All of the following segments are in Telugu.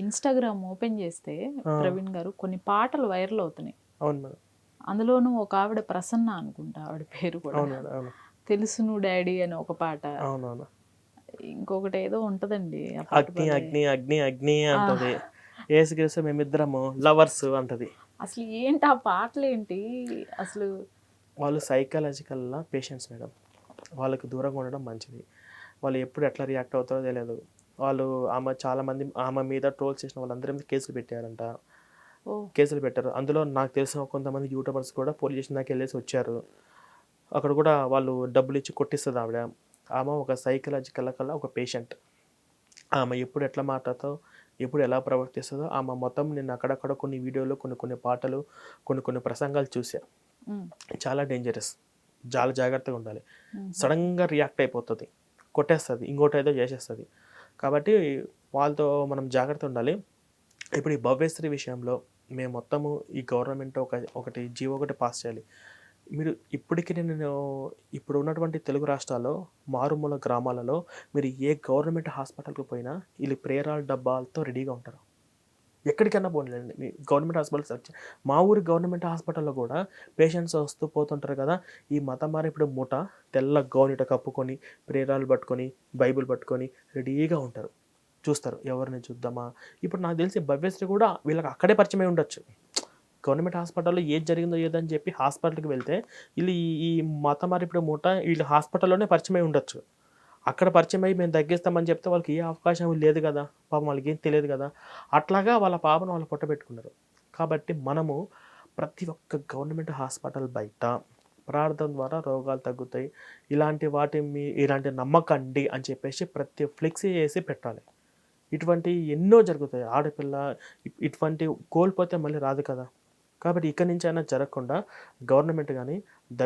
ఇన్స్టాగ్రామ్ ఓపెన్ చేస్తే ఆ, ప్రవీణ్ గారు కొన్ని పాటలు వైరల్ అవుతున్నాయి. అవును మేడం. అందులోనూ ఒక ఆవిడ ప్రసన్న అనుకుంటా ఆవిడ పేరు కూడా. అవును మేడం. అవును. తెలుసును డాడీ అని ఒక పాట, అవునవును. ఇంకొకటి ఏదో ఉంటదండి ఆ పాట అగ్ని భలే. అగ్ని అగ్ని అగ్ని ఆ, అంటది. ఏసుకేసు మేమిద్దరము లవర్స్ అంటది. అసలు ఏంటి ఆ పాటలేంటి అసలు. వాళ్ళు సైకలాజికల్‌గా పేషెంట్స్ మేడం. వాళ్ళకి దూరంగా ఉండడం మంచిది. వాళ్ళు ఎప్పుడు ఎట్లా రియాక్ట్ అవుతారో తెలియదు. వాళ్ళు చాలామంది ఆమె మీద ట్రోల్స్ చేసిన వాళ్ళందరి మీద కేసులు పెట్టారంట. ఓ. కేసులు పెట్టారు. అందులో నాకు తెలిసిన కొంతమంది యూట్యూబర్స్ కూడా పోలీస్ స్టేషన్ దాకా ఎళ్ళేసి వచ్చారు. అక్కడ కూడా వాళ్ళు డబ్బులిచ్చి కొట్టిస్తది ఆవిడ. ఆమె ఒక సైకలాజికల్ కల్లా ఒక పేషెంట్. ఆమె ఎప్పుడు ఎట్లా మాట్లాడుతదో, ఎప్పుడు ఎలా ప్రవర్తిస్తదో ఆమె మొత్తం నేను అక్కడక్కడ కొన్ని వీడియోలు, కొన్ని కొన్ని పాటలు, కొన్ని కొన్ని ప్రసంగాలు చూసా. ఉమ్, చాలా డేంజరస్. చాలా జాగ్రత్తగా ఉండాలి. ఉమ్, సడెన్‌గా రియాక్ట్ అయిపోతది. కొట్టేస్తది. ఇంకోటేదో చేసేస్తది. కాబట్టి వాళ్ళతో మనం జాగ్రత్త ఉండాలి. ఇప్పుడు ఈ భవ్యశ్రీ విషయంలో మేము మొత్తము ఈ గవర్నమెంట్ ఒకటి జీవో ఒకటి పాస్ చేయాలి. మీరు ఇప్పటికి నేను ఇప్పుడు ఉన్నటువంటి తెలుగు రాష్ట్రాల్లో మారుమూల గ్రామాలలో మీరు ఏ గవర్నమెంట్ హాస్పిటల్‌కి పోయినా ఈళ్ళు ప్రేరాల డబ్బాలతో రెడీగా ఉంటారు. ఎక్కడికైనా పోనీలెండి. మీ గవర్నమెంట్ హాస్పిటల్ సెర్చ్ మా ఊరి గవర్నమెంట్ హాస్పిటల్‌లో గూడా పేషెంట్స్ వస్తూ పోతుంటారు కదా! ఈ మతమార్పిడి ముఠ తెల్ల గౌనిట కప్పుకొని, ప్రేరాలు పట్టుకొని, బైబిల్ పట్టుకొని రెడీగా ఉంటారు. చూస్తారు. ఎవరిని చూద్దామా? ఇప్పుడు నాకు తెలిసి భవ్యశ్రీ కూడా వీళ్ళకి అక్కడే పరిచయమై ఉండొచ్చు. గవర్నమెంట్ హాస్పిటల్‌లో ఏది జరిగిందో ఏదని చెప్పి హాస్పిటల్‌కి వెళ్తే ఈళ్ళు ఈ మత మార్పిడి ముఠ వీళ్ళు హాస్పిటల్‌లోనే పరిచయమై ఉండొచ్చు. అక్కడ పరిచయమై మేము తగ్గిస్తామని చెప్తే వాళ్ళకి ఏ అవకాశం లేదు గదా! పాపం వాళ్ళకేం తెలియదు గదా! అట్లాగా వాళ్ళ పాపను వాళ్ళు పొట్టబెట్టుకున్నారు. కాబట్టి మనము ప్రతి ఒక్క గవర్నమెంట్ హాస్పిటల్ బయట ప్రార్థన ద్వారా రోగాలు తగ్గుతాయి. ఇలాంటి నమ్మకండి అని చెప్పేసి ప్రతి ఫ్లెక్సీ ఏసి పెట్టాలి. ఇటువంటియి ఎన్నో జరుగుతాయి. ఆడపిల్ల ఇటువంటివి కోల్పోతే మళ్ళీ రాదు కదా! కాబట్టి ఇక్కడి నుంచైనా జరగకుండా గవర్నమెంట్ గాని, ద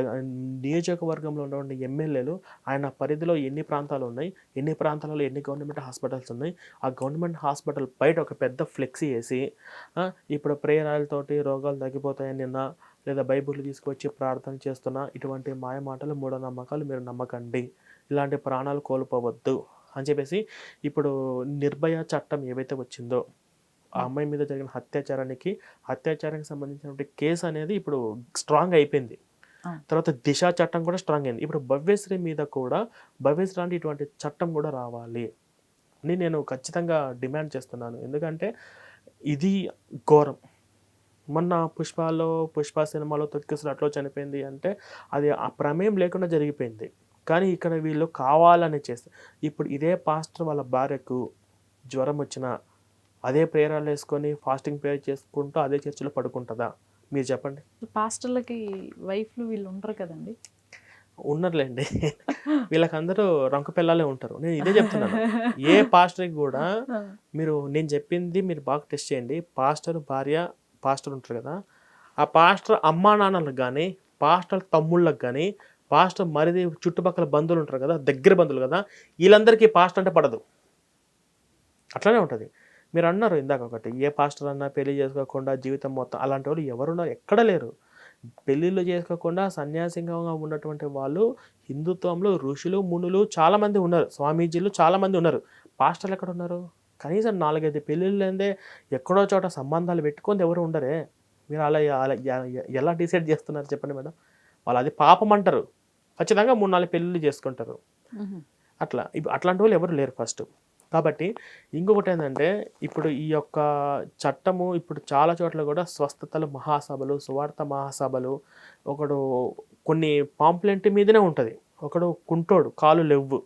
నియోజకవర్గంలో ఉన్నటువంటి ఎమ్మెల్యేలు ఆయన పరిధిలో ఎన్ని ప్రాంతాలున్నాయి, ఎన్ని ప్రాంతాలలో ఎన్ని గవర్నమెంట్ హాస్పిటల్స్ ఉన్నాయి, ఆ గవర్నమెంట్ హాస్పిటల్ బయట ఒక పెద్ద ఫ్లెక్సీ ఏసి ఇప్పుడు ప్రేయరాలతోటి రోగాలు తగ్గిపోతాయని లేదా బైబిల్ తీసుకొచ్చి ప్రార్థన చేస్తున్నా, ఇటువంటి మాయమాటలు, మూఢనమ్మకాలు మీరు నమ్మకండి. ఇలాంటి ప్రాణాలు కోల్పోవద్దు అని చెప్పేసి ఇప్పుడు నిర్భయ చట్టం ఏవైతే వచ్చిందో ఆ అమ్మాయి మీద జరిగిన అత్యాచారానికి సంబంధించినటువంటి కేసు అనేది ఇప్పుడు స్ట్రాంగ్ అయిపోయింది. ఆ. తర్వాత దిశ చట్టం కూడా స్ట్రాంగ్ అయింది. ఇప్పుడు భవ్యశ్రీ మీద కూడా భవ్యశ్రీ లాంటి ఇటువంటి చట్టం కూడా రావాలి అని నేను ఖచ్చితంగా డిమాండ్ చేస్తున్నాను. ఎందుకంటే ఇది ఘోరం. మొన్న 'పుష్ప' సినిమాలో తొక్కిసలాటలో అట్లా చనిపోయింది అంటే అది ఆ ప్రమేయం లేకుండా జరిగిపోయింది. కానీ ఇక్కడ వీళ్ళు కావాలని చేస్తారు. ఇప్పుడు ఇదే పాస్టర్ వాళ్ళ భార్యకు జ్వరం వచ్చినా అదే ప్రేయరాలేసుకొని ఫాస్టింగ్ ప్రేయర్ చేసుకుంటూ అదే చర్చిలో పడుకుంటదా? మీరు చెప్పండి. పాస్టర్లకి వైఫ్లు వీళ్ళు ఉండరు కదండి. ఉన్నరులెండి. వీళ్ళకందరూ రంకు పిల్లలే ఉంటారు. నేను ఇదే చెప్తున్నాను. ఏ పాస్టర్‌కి గూడా ఆ. నేను చెప్పింది మీరు బాగా టెస్ట్ చేయండి. పాస్టర్ భార్య, పాస్టర్ ఉంటారు గదా! ఆ పాస్టర్ అమ్మానాన్నలకు గాని, పాస్టర్ తమ్ముళ్ళకి గాని, పాస్టర్ మరిది చుట్టుపక్కల బంధువులు ఉంటారు గదా! దగ్గర బంధువులు గదా! ఈళ్ళందరికీ పాస్టర్ అంటే పడదు. అట్లనే ఉంటది. మీరన్నారు ఇందాక ఒకటి. ఏ పాస్టర్ అన్నా పెళ్లి చేసుకోకుండా జీవితం మొత్తం అలాంటోళ్ళు ఎవరున్నారు? ఎక్కడ లేరు. పెళ్ళిళ్ళు చేసుకోకుండా సన్యాసిగా ఉన్నటువంటి వాళ్ళు హిందుత్వంలో ఋషులు, మునులు చాలామంది ఉన్నారు. స్వామీజీలు చాలామంది ఉన్నారు. పాస్టర్లు ఎక్కడున్నారు? కనీసం 4, 5 పెళ్ళిళ్ళు లేనిదే ఎక్కడో చోట సంబంధాలు పెట్టుకొని ఎవరు ఉండరే. మీరు అలా అలా ఎలా డిసైడ్ చేస్తున్నారు చెప్పండి మేడం? వాళ్ళు అది పాపం అంటారు. ఖచ్చితంగా 3, 4 పెళ్ళిళ్ళు చేసుకుంటారు. మ్హూ. అట్లా. అట్లాంటోళ్ళు ఎవరు లేరు ఫస్ట్. కాబట్టి ఇంకొకటేందంటే, ఇప్పుడు ఈ యొక్క చట్టము ఇప్పుడు చాలా చోట్ల గూడా స్వస్థతల మహాసభలు, సువార్త మహాసభలు, ఒకడు కొన్ని పాంప్లెంట్ మీదనే ఉంటది. ఒకడు కుంటోడు, కాళ్ళు లెవ్వు.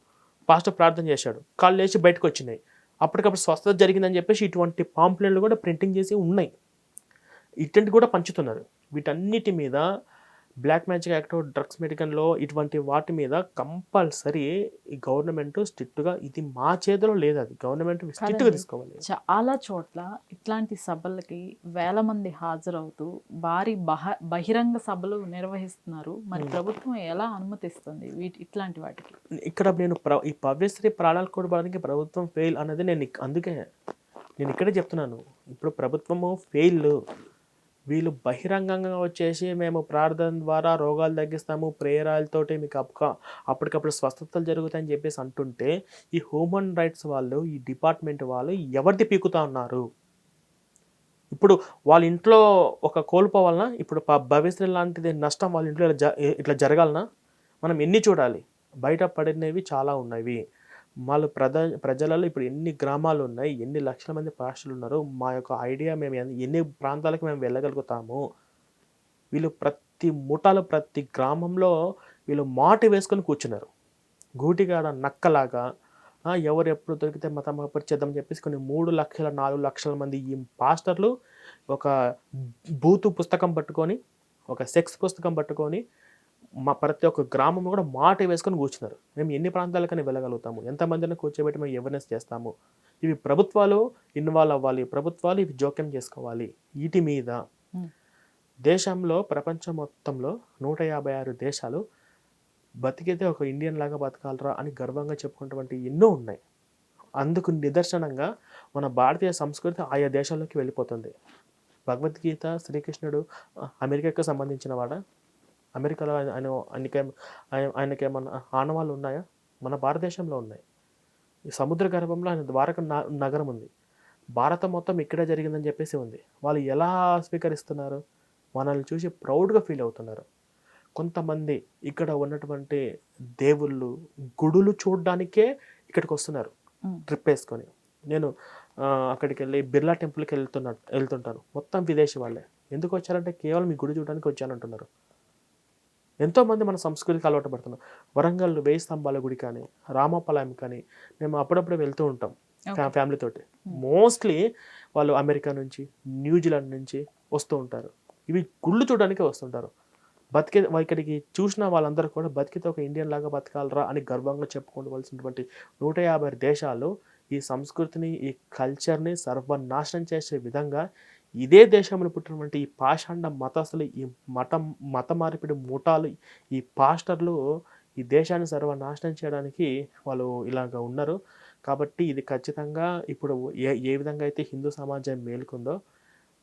పాస్టర్ ప్రార్థన చేశాడు. కాళ్ళు లేచి బయటకొచ్చినాయి. అప్పటికప్పుడు స్వస్థత జరిగిందని జెప్పేసి ఇటువంటి పాంప్లెంట్‌లు గూడా ప్రింటింగ్ చేసి ఉన్నాయి. ఇటువంటివి కూడా పంచుతున్నారు. వీటన్నిటి మీద బ్లాక్ మ్యాజిక్ యాక్ట్, డ్రగ్స్ మెడికల్‌లో ఇటువంటి వాటి మీద కంపల్సరీ ఈ గవర్నమెంట్ స్ట్రిక్ట్‌గా ఇది మా చేతిలో లేదది. గవర్నమెంట్ స్ట్రిక్ట్‌గా కాదండి, తీసుకోవాలి. చాలా చోట్ల ఇట్లాంటి సభలకి వేల మంది హాజరవుతూ భారీ బహిరంగ సభలు నిర్వహిస్తున్నారు. మరి ప్రభుత్వం ఎలా అనుమతిస్తుంది ఇట్లాంటి వాటికి? ఇక్కడ నేను ఈ భవ్యశ్రీ ప్రాణాలు కోల్పోవడానికి ప్రభుత్వం ఫెయిల్ అన్నది అందుకే నేను ఇక్కడే చెప్తున్నాను. ఇప్పుడు ప్రభుత్వము ఫెయిల్. వీళ్ళు బహిరంగంగా వచ్చేసి మేము ప్రార్థన ద్వారా రోగాలు తగ్గిస్తాము, ప్రేయరాలతోటి మీకు అప్పటికప్పుడు స్వస్థతలు జరుగుతాయని చెప్పేసి అంటుంటే, ఈ హ్యూమన్ రైట్స్ వాళ్ళు, ఈ డిపార్ట్మెంట్ వాళ్ళు ఎవరిది పీకుతా ఉన్నారు? ఇప్పుడు వాళ్ళ ఇంట్లో ఒక కోల్పోవాలన్నా, ఇప్పుడు భవిష్యత్తు లాంటిది నష్టం వాళ్ళ ఇంట్లో ఇట్లా జరగాలన్నా మనం ఎన్ని చూడాలి? బయట పడినవి చాలా ఉన్నవి. వాళ్ళు ప్రజలలో ఇప్పుడు ఎన్ని గ్రామాలు ఉన్నాయి, ఎన్ని లక్షల మంది పాస్టర్లు ఉన్నారు, మా యొక్క ఐడియా మేము ఎన్ని ప్రాంతాలకు మేము వెళ్ళగలుగుతాము. వీళ్ళు ప్రతి ముఠాలో, ప్రతి గ్రామంలో వీళ్ళు మాటు వేసుకొని కూర్చున్నారు. గూటిగాడ నక్కలాగా ఎవరు ఎప్పుడు దొరికితే మతం చేద్దామని చెప్పేసి కొన్ని 3 లక్షల 4 లక్షల మంది ఈ పాస్టర్లు ఒక బూతు పుస్తకం పట్టుకొని, ఒక సెక్స్ పుస్తకం పట్టుకొని ప్రతి ఒక్క గ్రామంలో కూడా మాట వేసుకొని కూర్చున్నారు. మేము ఎన్ని ప్రాంతాలకని వెళ్ళగలుగుతాము, ఎంతమందిని కూర్చోబెట్టి మేము అవేర్నెస్ చేస్తాము. ఇవి ప్రభుత్వాలు ఇన్వాల్వ్ అవ్వాలి, ప్రభుత్వాలు ఇవి జోక్యం చేసుకోవాలి. వీటి మీద దేశంలో ప్రపంచం మొత్తంలో 156 దేశాలు బతికితే ఒక ఇండియన్ లాగా బతకాలరా అని గర్వంగా చెప్పుకున్నటువంటి ఎన్నో ఉన్నాయి. అందుకు నిదర్శనంగా మన భారతీయ సంస్కృతి ఆయా దేశాల్లోకి వెళ్ళిపోతుంది. భగవద్గీత శ్రీకృష్ణుడు అమెరికాకు సంబంధించిన వాడా? అమెరికాలో ఆయనకేమన్నా ఆనవాళ్ళు ఉన్నాయా? మన భారతదేశంలో ఉన్నాయి. ఈ సముద్ర గర్భంలో ఆయన ద్వారక నగరం ఉంది. భారతం మొత్తం ఇక్కడే జరిగిందని చెప్పేసి ఉంది. వాళ్ళు ఎలా స్వీకరిస్తున్నారు? మనల్ని చూసి ప్రౌడ్గా ఫీల్ అవుతున్నారు. కొంతమంది ఇక్కడ ఉన్నటువంటి దేవుళ్ళు గుడులు చూడడానికే ఇక్కడికి వస్తున్నారు ట్రిప్ వేసుకొని. నేను అక్కడికి వెళ్ళి బిర్లా టెంపుల్కి వెళ్తుంటాను. మొత్తం విదేశీ వాళ్ళే. ఎందుకు వచ్చారంటే కేవలం ఈ గుడి చూడడానికి వచ్చానంటున్నారు. ఎంతోమంది మన సంస్కృతికి అలవాటు పడుతున్నాం. వరంగల్ 1000 స్తంభాల గుడి కానీ, రామపాలయం కానీ మేము అప్పుడప్పుడు వెళ్తూ ఉంటాం ఫ్యామిలీతోటి. మోస్ట్లీ వాళ్ళు అమెరికా నుంచి, న్యూజిలాండ్ నుంచి వస్తూ ఉంటారు. ఇవి గుళ్ళు చూడడానికే వస్తుంటారు. ఇక్కడికి చూసిన వాళ్ళందరూ కూడా బతికితే ఒక ఇండియన్ లాగా బతకాలరా అని గర్వంగా చెప్పుకోవలసినటువంటి 150 దేశాలు ఈ సంస్కృతిని, ఈ కల్చర్ని సర్వనాశనం చేసే విధంగా ఇదే దేశంలో పుట్టినటువంటి ఈ పాషాండ మతస్థులు, ఈ మత మార్పిడి ముఠాలు, ఈ పాస్టర్లు ఈ దేశాన్ని సర్వనాశనం చేయడానికి వాళ్ళు ఇలాగ ఉన్నారు. కాబట్టి ఇది ఖచ్చితంగా ఇప్పుడు ఏ విధంగా అయితే హిందూ సమాజం మేలుకుందో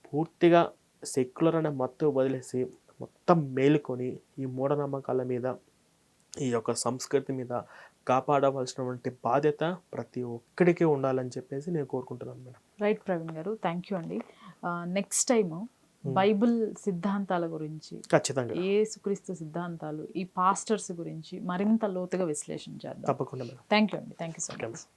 పూర్తిగా సెక్యులర్ అనే మత్తు వదిలేసి మొత్తం మేలుకొని ఈ మూఢనమ్మకాల మీద, ఈ యొక్క సంస్కృతి మీద కాపాడవలసినటువంటి బాధ్యత ప్రతి ఒక్కడికి ఉండాలని చెప్పేసి నేను కోరుకుంటున్నాను మేడం. రైట్ ప్రవీణ్ గారు, థ్యాంక్ యూ అండి. నెక్స్ట్ టైము బైబిల్ సిద్ధాంతాల గురించి, ఖచ్చితంగా యేసుక్రీస్తు సిద్ధాంతాలు, ఈ పాస్టర్స్ గురించి మరింత లోతుగా విశ్లేషించారు. తప్పకుండా మేడం. థ్యాంక్ యూ అండి. Thank you so much.